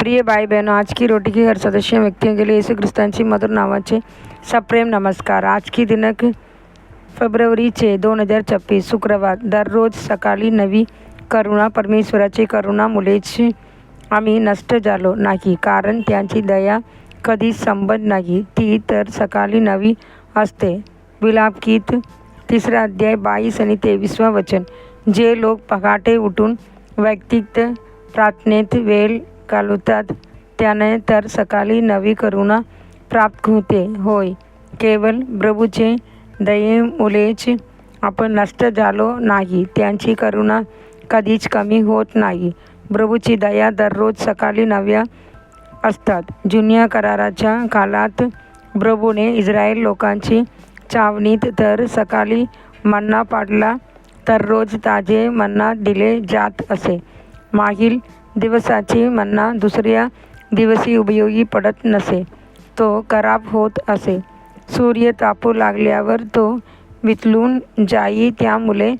प्रिय भाई बहनों, आज की रोटी की हर सदस्य व्यक्तियों के लिए यीशु ख्रिस्तांची मधुर नावाचे सप्रेम नमस्कार। आज की दिनांक फेब्रुवारी 6, 2026 शुक्रवार। दररोज सकाळी नवी करुणा, परमेश्वराची करुणा मुळेच आम्ही नष्ट झालो नाही, कारण त्यांची दया कधीच संपत नाही, ती तर सकाळी नवी असते। विलापगीत 3 अध्याय 22 आणि 23 वचन। जे लोक पहाटे उठून वैयक्तिक प्रार्थनेत वेळ घालवतात त्याने तर सकाळी नवी करुणा प्राप्त होते। होय, केवळ प्रभूचे दयेमुळेच आपण नष्ट झालो नाही, त्यांची करुणा कधीच कमी होत नाही। प्रभूची दया दररोज सकाळी नव्या असतात। जुन्या कराराच्या काळात प्रभूने इस्रायल लोकांची छावणीत तर सकाळी मन्ना पाडला, तर रोज ताजे मन्ना दिले जात असे। मागील दिवसाची मन्ना दुसऱ्या दिवशी उपयोगी पडत नसे, तो खराब होत असे। सूर्य तापू लागल्यावर तो वितळून जाई, त्यामुळे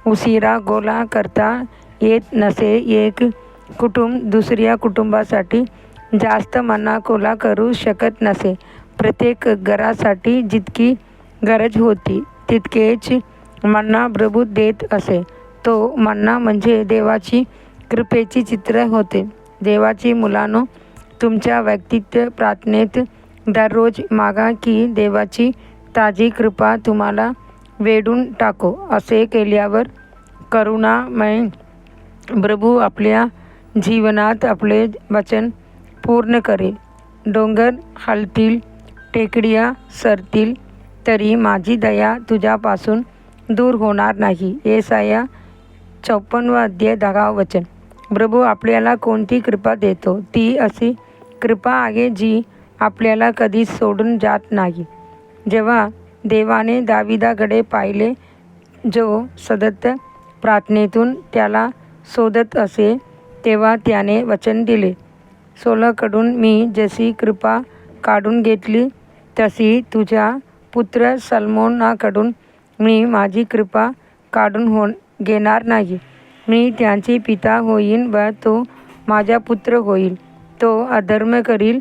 उशिरा गोळा करता येत नसे। एक कुटुंब दुसऱ्या कुटुंबासाठी जास्त मन्ना गोळा करू शकत नसे। प्रत्येक घरासाठी जितकी गरज होती तितकेच मन्ना प्रभू देत असे। तो मन्ना म्हणजे देवाची कृपेची चित्र होते। देवाची मुलांनो, तुमच्या वैयक्तिक प्रार्थनेत दररोज मागा की देवाची ताजी कृपा तुम्हाला वेढून टाको। असे केल्यावर करुणामय प्रभू आपल्या जीवनात आपले वचन पूर्ण करेल। डोंगर हलतील, टेकड्या सरतील, तरी माझी दया तुझ्यापासून दूर होणार नाही। येसाया 54 अध्याय 10 वचन। प्रभू आपल्याला कोणती कृपा देतो, ती अशी कृपा आहे जी आपल्याला कधीच सोडून जात नाही। जेव्हा देवाने दाविदाकडे पाहिले, जो सतत प्रार्थनेतून त्याला शोधत असे, तेव्हा त्याने वचन दिले, सौलकडून मी जशी कृपा काढून घेतली, तशी तुझ्या पुत्र सलोमोनाकडून मी माझी कृपा काढून घेणार नाही। मी त्याची पिता होईन व तो माझा पुत्र होईल। तो अधर्म करील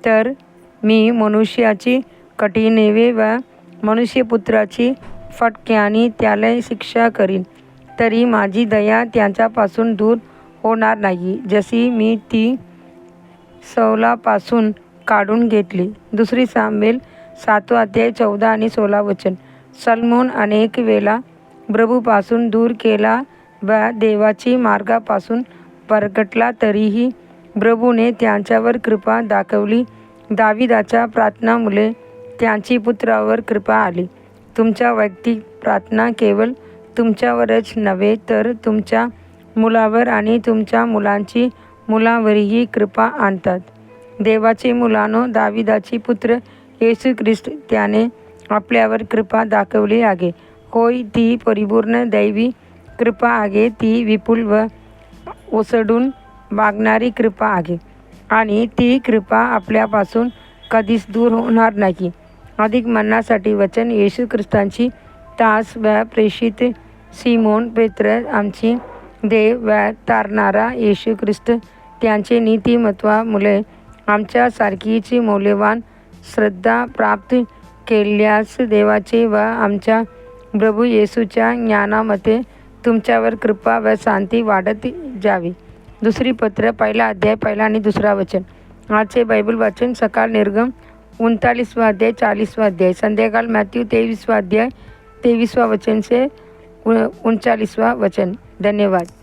तर मी मनुष्याची कठिणेवे व मनुष्यपुत्राची फटक्याने त्याला शिक्षा करीन, तरी माझी दया त्याच्यापासून दूर होणार नाही, जशी मी ती सौलापासून काढून घेतली। दुसरी सामुएल 7 अध्याय 14 आणि 16 वचन। सलोमोन अनेक वेळा प्रभूपासून दूर केला व देवाची मार्गापासून भरकटला, तरीही प्रभूने त्यांच्यावर कृपा दाखवली। दाविदाच्या प्रार्थनामुळे त्यांची पुत्रावर कृपा आली। तुमच्या वैयक्तिक प्रार्थना केवळ तुमच्यावरच नव्हे, तर तुमच्या मुलावर आणि तुमच्या मुलांची मुलांवरही कृपा आणतात। देवाचे मुलांनो, दाविदाची पुत्र येशू ख्रिस्त त्याने आपल्यावर कृपा दाखवली आहे। होय, ती परिपूर्ण दैवी कृपा आहे, ती विपुल व ओसंडून वागणारी कृपा आहे, आणि ती कृपा आपल्यापासून कधीच दूर होणार नाही। अधिक म्हणण्यासाठी वचन। येशू ख्रिस्तांची दास व प्रेषित सिमोन पेत्र, आमची देव व तारणारा येशू ख्रिस्त त्यांचे नीतिमत्वामुळे आमच्यासारखीच मौल्यवान श्रद्धा प्राप्त केल्यास देवाचे व आमच्या प्रभू येशूच्या ज्ञानामध्ये तुमच्यावर कृपा व शांती वाढत जावी। दुसरी पत्र 1 अध्याय 1 आणि 2 वचन। आजचे बायबल वाचन सकाळ निर्गम 39 अध्याय 40 अध्याय, संध्याकाळ मत्ती 23 अध्याय 23 वचन से 39 वचन। धन्यवाद।